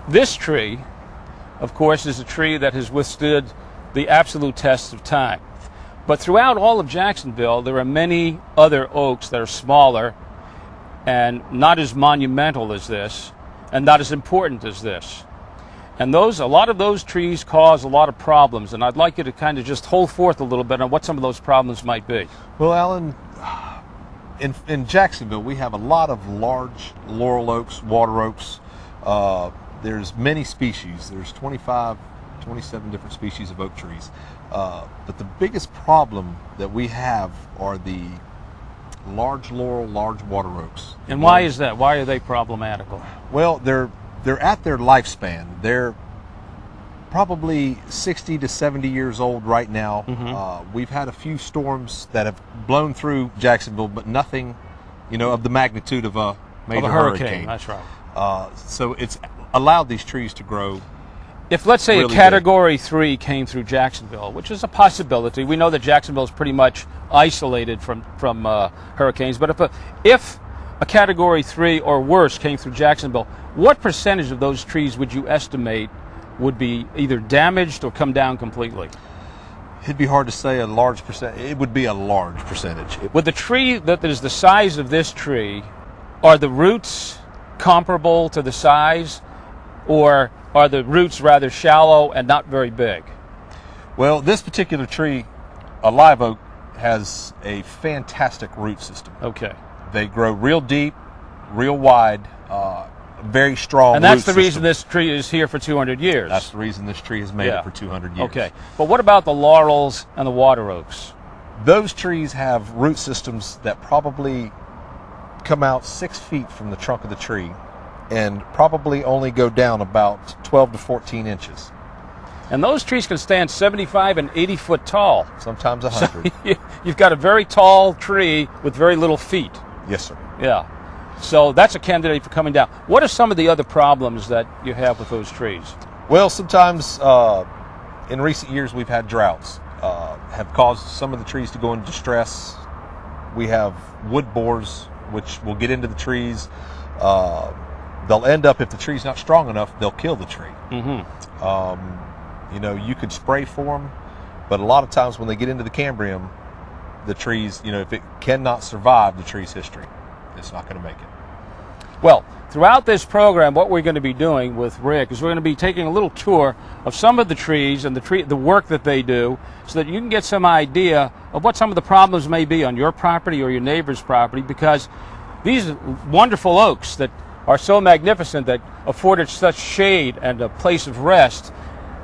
This tree, of course, is a tree that has withstood the absolute test of time. But throughout all of Jacksonville, there are many other oaks that are smaller and not as monumental as this, and not as important as this. And a lot of those trees cause a lot of problems, and I'd like you to kind of just hold forth a little bit on what some of those problems might be. Well, Alan, in Jacksonville, we have a lot of large laurel oaks, water oaks. There's many species. There's 25, 27 different species of oak trees. But the biggest problem that we have are the large laurel, large water oaks. And why is that? Why are they problematical? Well, they're at their lifespan. They're probably 60 to 70 years old right now. Mm-hmm. We've had a few storms that have blown through Jacksonville, but nothing, of the magnitude of a major hurricane. That's right. So it's allowed these trees to grow. If, let's say, really a Category 3 came through Jacksonville, which is a possibility, we know that Jacksonville is pretty much isolated from hurricanes, but if a Category 3 or worse came through Jacksonville, what percentage of those trees would you estimate would be either damaged or come down completely? It'd be hard to say a large percent. It would be a large percentage. With the tree that is the size of this tree, are the roots comparable to the size, or are the roots rather shallow and not very big? Well, this particular tree, a live oak, has a fantastic root system. Okay. They grow real deep, real wide, very strong. And that's root the reason system. this tree is here for 200 years. That's the reason this tree has made it for 200 years. Okay. But what about the laurels and the water oaks? Those trees have root systems that probably come out 6 feet from the trunk of the tree and probably only go down about 12 to 14 inches. And those trees can stand 75 and 80 foot tall. Sometimes 100. So you've got a very tall tree with very little feet. Yes, sir. Yeah. So that's a candidate for coming down. What are some of the other problems that you have with those trees? Well, sometimes in recent years we've had droughts, have caused some of the trees to go into distress. We have wood borers, which will get into the trees. They'll end up, if the tree's not strong enough, they'll kill the tree. Mm-hmm. You could spray for them, but a lot of times when they get into the Cambrium, the trees, if it cannot survive the tree's history, it's not going to make it. Well, throughout this program, what we're going to be doing with Rick is we're going to be taking a little tour of some of the trees and the work that they do, so that you can get some idea of what some of the problems may be on your property or your neighbor's property, because these wonderful oaks that are so magnificent, that afforded such shade and a place of rest,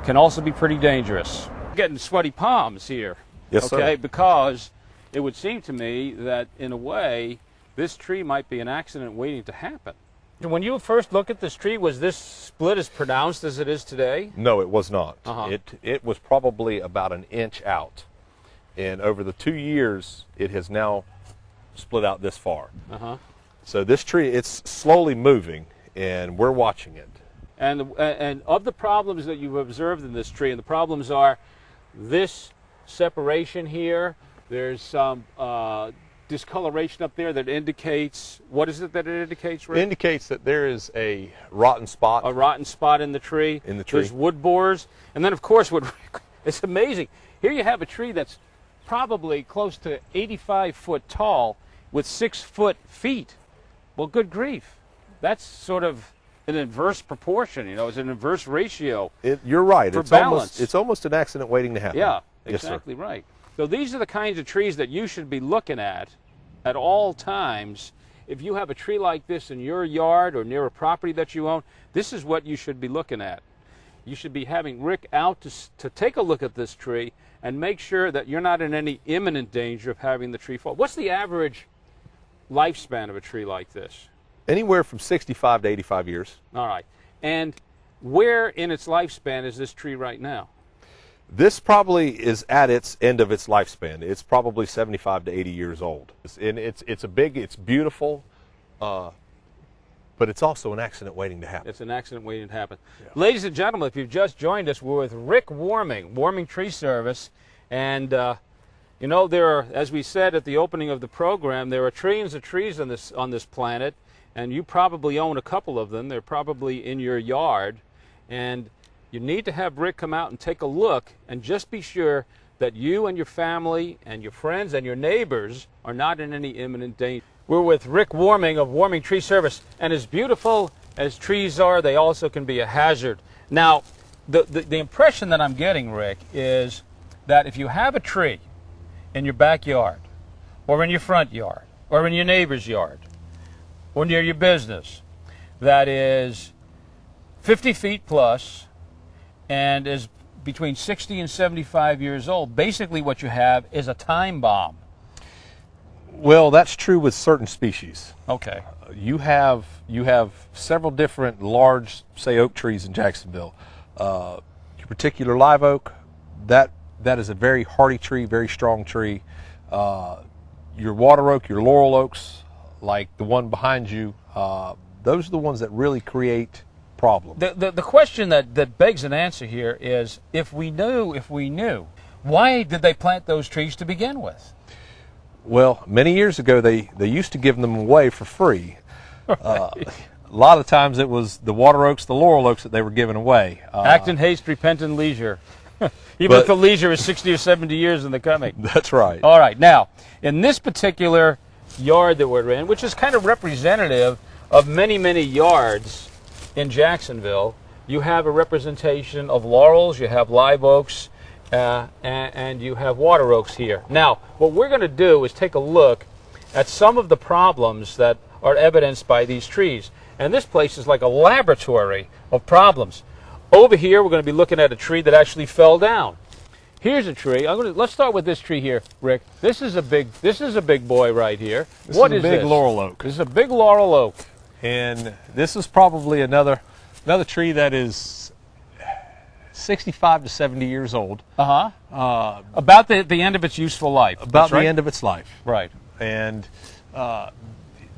can also be pretty dangerous. Getting sweaty palms here. Yes, sir. Okay, because it would seem to me that, in a way, this tree might be an accident waiting to happen. When you first looked at this tree, was this split as pronounced as it is today? No, it was not. Uh-huh. It was probably about an inch out. And over the 2 years, it has now split out this far. Uh-huh. So this tree, it's slowly moving, and we're watching it. And of the problems that you've observed in this tree, and the problems are this separation here, there's some discoloration up there that indicates, what is it that it indicates, Rick? It indicates that there is a rotten spot. A rotten spot in the tree. In the tree. There's wood borers. And then, of course, it's amazing. Here you have a tree that's probably close to 85 foot tall with 6 foot feet. Well, good grief. That's sort of an inverse proportion, it's an inverse ratio. You're right. For balance. It's almost an accident waiting to happen. Yeah, Yes, sir. exactly right. So these are the kinds of trees that you should be looking at all times. If you have a tree like this in your yard or near a property that you own, this is what you should be looking at. You should be having Rick out to take a look at this tree and make sure that you're not in any imminent danger of having the tree fall. What's the average lifespan of a tree like this? Anywhere from 65 to 85 years. All right. And where in its lifespan is this tree right now? This probably is at its end of its lifespan. It's probably 75 to 80 years old. And it's beautiful, but it's also an accident waiting to happen. It's an accident waiting to happen. Yeah. Ladies and gentlemen, if you've just joined us, we're with Rick Warming Tree Service. And, there are, as we said at the opening of the program, there are trillions of trees on this planet, and you probably own a couple of them. They're probably in your yard. And you need to have Rick come out and take a look and just be sure that you and your family and your friends and your neighbors are not in any imminent danger. We're with Rick Warming of Warming Tree Service, and as beautiful as trees are, they also can be a hazard. Now, the impression that I'm getting, Rick, is that if you have a tree in your backyard or in your front yard or in your neighbor's yard or near your business that is 50 feet plus and is between 60 and 75 years old, basically what you have is a time bomb. Well, that's true with certain species. Okay. You have several different large, say, oak trees in Jacksonville. Your particular live oak, that is a very hardy tree, very strong tree. Your water oak, your laurel oaks, like the one behind you, those are the ones that really create problems. The question that begs an answer here is, if we knew, why did they plant those trees to begin with? Well, many years ago, they used to give them away for free. Right. A lot of times it was the water oaks, the laurel oaks that they were giving away. Act in haste, repent in leisure. Even if the leisure is 60 or 70 years in the coming. That's right. All right. Now, in this particular yard that we're in, which is kind of representative of many, many yards in Jacksonville, you have a representation of laurels, you have live oaks, and you have water oaks here. Now, what we're going to do is take a look at some of the problems that are evidenced by these trees. And this place is like a laboratory of problems. Over here, we're going to be looking at a tree that actually fell down. Here's a tree. Let's start with this tree here, Rick. This is a big boy right here. What is a big this? laurel oak. This is a big laurel oak. And this is probably another tree that is 65 to 70 years old. About the end of its useful life. About the end of its life. Right. And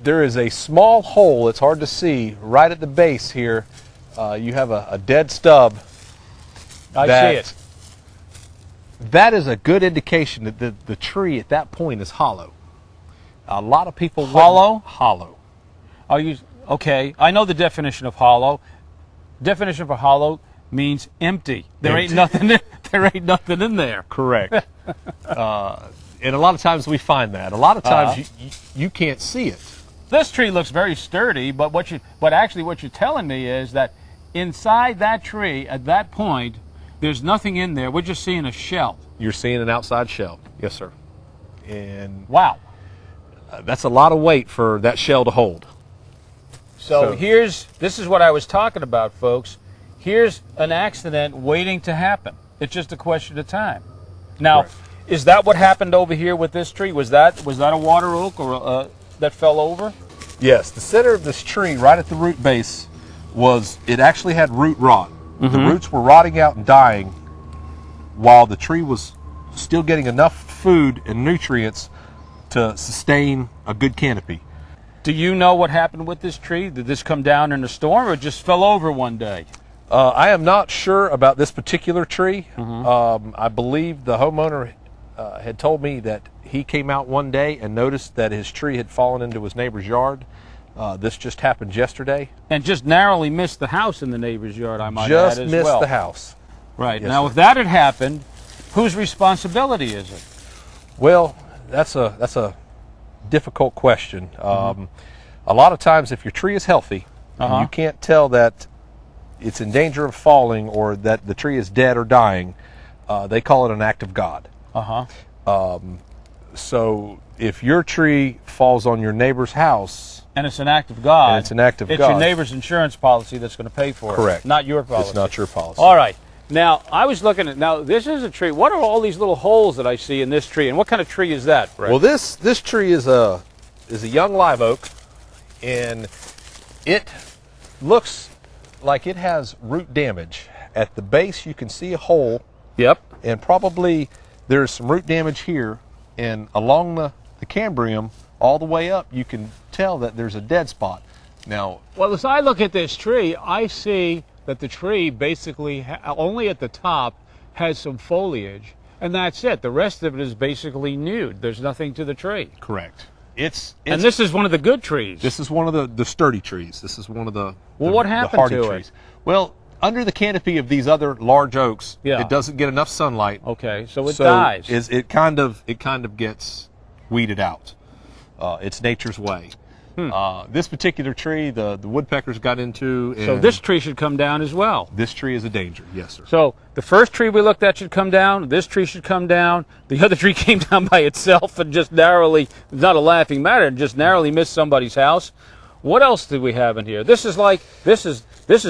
there is a small hole, it's hard to see, right at the base here. You have a dead stub. I see it. That is a good indication that the tree at that point is hollow. A lot of people... Hollow? Hollow. Okay, I know the definition of hollow. Definition for hollow means empty. There ain't nothing in there. Correct. And a lot of times we find that. A lot of times you can't see it. This tree looks very sturdy, but actually what you're telling me is that inside that tree, at that point, there's nothing in there. We're just seeing a shell. You're seeing an outside shell. Yes, sir. And wow, that's a lot of weight for that shell to hold. So this is what I was talking about, folks. Here's an accident waiting to happen. It's just a question of time. Now, Correct. Is that what happened over here with this tree? Was that a water oak or that fell over? Yes, the center of this tree, right at the root base, it actually had root rot. Mm-hmm. The roots were rotting out and dying while the tree was still getting enough food and nutrients to sustain a good canopy. Do you know what happened with this tree? Did this come down in a storm or it just fell over one day? I am not sure about this particular tree. Mm-hmm. I believe the homeowner had told me that he came out one day and noticed that his tree had fallen into his neighbor's yard. This just happened yesterday. And just narrowly missed the house in the neighbor's yard, I might add Just as missed well. the house. Right. Yes, now, sir. if that had happened, whose responsibility is it? Well, that's a difficult question. Mm-hmm. A lot of times, if your tree is healthy, and you can't tell that it's in danger of falling or that the tree is dead or dying, they call it an act of God. So if your tree falls on your neighbor's house, and it's an act of God, and it's an act of it's God, your neighbor's insurance policy that's going to pay for it. Correct. Not your policy. It's not your policy. All right. Now, I was looking at, this is a tree. What are all these little holes that I see in this tree, and what kind of tree is that, Rick? Well, this tree is a young live oak, and it looks like it has root damage. At the base, you can see a hole. Yep. And probably there's some root damage here, and along the cambrium, all the way up, you can tell that there's a dead spot. Now, well, as I look at this tree, I see that the tree basically only at the top has some foliage, and that's it. The rest of it is basically nude. There's nothing to the tree. correct. And this is one of the good trees. This is one of the sturdy trees. This is one of the Well, what happened hardy to it? trees. Well, under the canopy of these other large oaks, Yeah. it doesn't get enough sunlight. Okay, so it dies. It kind of gets weeded out. It's nature's way. This particular tree, the woodpeckers got into. So and this tree should come down as well. this tree is a danger. Yes, sir. So the first tree we looked at should come down. This tree should come down. The other tree came down by itself and just narrowly, not a laughing matter, just narrowly missed somebody's house. What else do we have in here? This is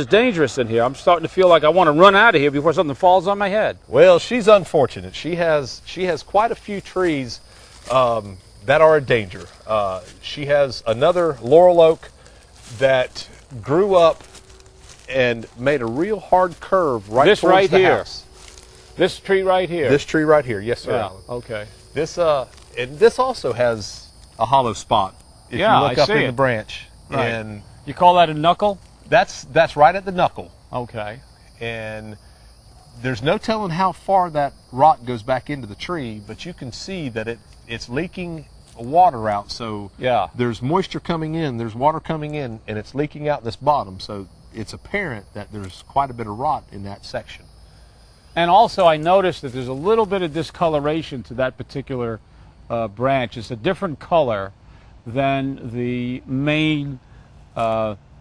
dangerous in here. I'm starting to feel like I want to run out of here before something falls on my head. Well, she's unfortunate. She has quite a few trees that are a danger. She has another laurel oak that grew up and made a real hard curve right This towards right the here. house. This tree right here. This tree right here, yes, sir. Yeah. Alan. Okay. This and this also has a hollow spot. If Yeah, you look I up see in it. the branch, Right. and You call that a knuckle? that's right at the knuckle. Okay. And there's no telling how far that rot goes back into the tree, but you can see that it's leaking water out. So Yeah. there's moisture coming in, there's water coming in, and it's leaking out this bottom. So it's apparent that there's quite a bit of rot in that section. And also, I noticed that there's a little bit of discoloration to that particular branch. It's a different color than the main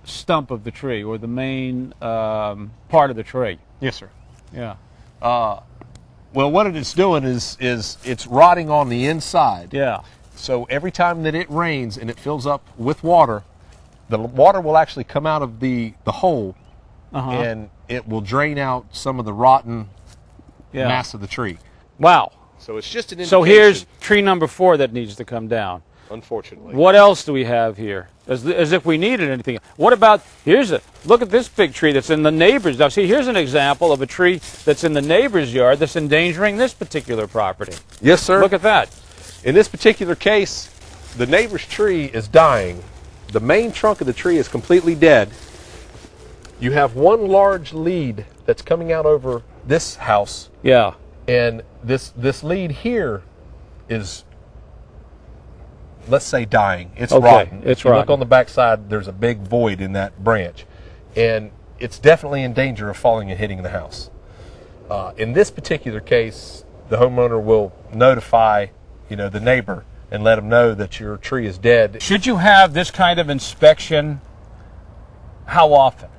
stump of the tree or the main part of the tree. Yes, sir. Yeah. Well, what it's doing is it's rotting on the inside. Yeah. So every time that it rains and it fills up with water, the water will actually come out of the hole, and it will drain out some of the rotten Yeah. mass of the tree. Wow. So it's just an indication. So here's tree number 4 that needs to come down. Unfortunately. What else do we have here? As if we needed anything. What about, look at this big tree that's in the neighbor's. Now see, here's an example of a tree that's in the neighbor's yard that's endangering this particular property. Yes, sir. Look at that. In this particular case, the neighbor's tree is dying. The main trunk of the tree is completely dead. You have one large lead that's coming out over this house, Yeah. and this lead here is, let's say, dying. It's Okay, rotten. it's if you look rotten. on the backside, there's a big void in that branch, and it's definitely in danger of falling and hitting the house. In this particular case, the homeowner will notify, the neighbor and let him know that your tree is dead. Should you have this kind of inspection? How often?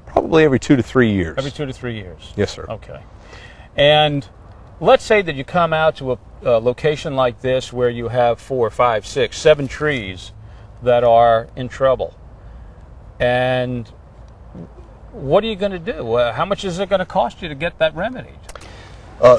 Probably every 2 to 3 years. Every 2 to 3 years. Yes, sir. Okay. And let's say that you come out to a location like this where you have 4, 5, 6, 7 trees that are in trouble. And what are you going to do? How much is it going to cost you to get that remedied?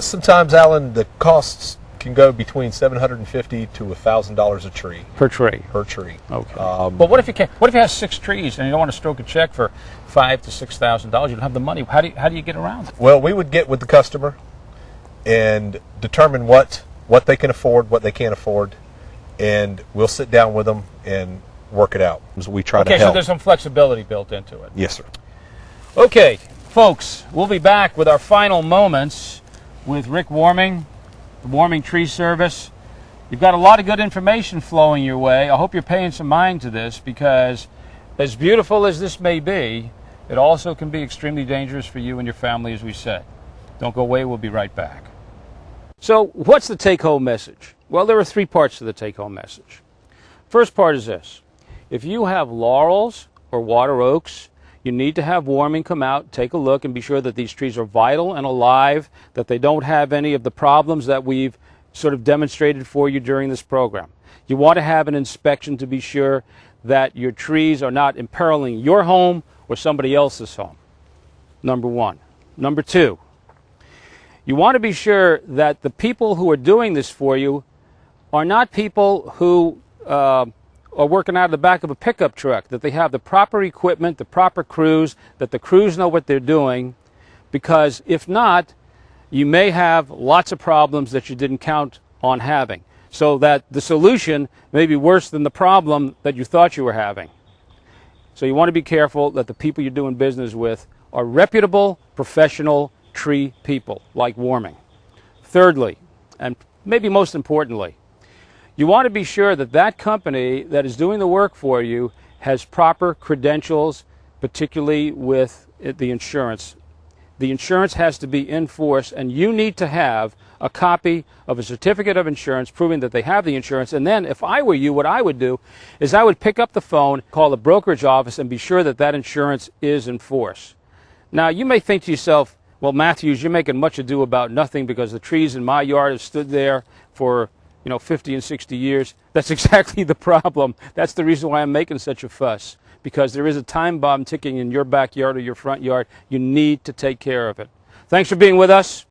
Sometimes, Alan, the costs can go between $750 to $1,000 a tree Per tree. per tree. Okay. But what if you can't? What if you have 6 trees and you don't want to stroke a check for $5,000 to $6,000? You don't have the money. How do you get around it? Well, we would get with the customer and determine what they can afford, what they can't afford, and we'll sit down with them and work it out. So we try to Okay, so help. there's some flexibility built into it. Yes, sir. Okay, folks, we'll be back with our final moments with Rick Warming, the Warming Tree Service. You've got a lot of good information flowing your way. I hope you're paying some mind to this, because as beautiful as this may be, it also can be extremely dangerous for you and your family, as we said. Don't go away. We'll be right back. So what's the take-home message? Well, there are 3 parts to the take-home message. First part is this. If you have laurels or water oaks, you need to have Warming come out, take a look, and be sure that these trees are vital and alive, that they don't have any of the problems that we've sort of demonstrated for you during this program. You want to have an inspection to be sure that your trees are not imperiling your home or somebody else's home. Number 1. Number 2, you want to be sure that the people who are doing this for you are not people who are working out of the back of a pickup truck, that they have the proper equipment, the proper crews, that the crews know what they're doing, because if not, you may have lots of problems that you didn't count on having, so that the solution may be worse than the problem that you thought you were having. So you want to be careful that the people you're doing business with are reputable, professional tree people like Warming. Thirdly, and maybe most importantly, you want to be sure that that company that is doing the work for you has proper credentials particularly with the insurance. The insurance has to be in force, and you need to have a copy of a certificate of insurance proving that they have the insurance. And then, if I were you, what I would do is I would pick up the phone, call the brokerage office, and be sure that that insurance is in force. Now, you may think to yourself, well, Matthews, you're making much ado about nothing because the trees in my yard have stood there for 50 and 60 years. That's exactly the problem. That's the reason why I'm making such a fuss, because there is a time bomb ticking in your backyard or your front yard. You need to take care of it. Thanks for being with us.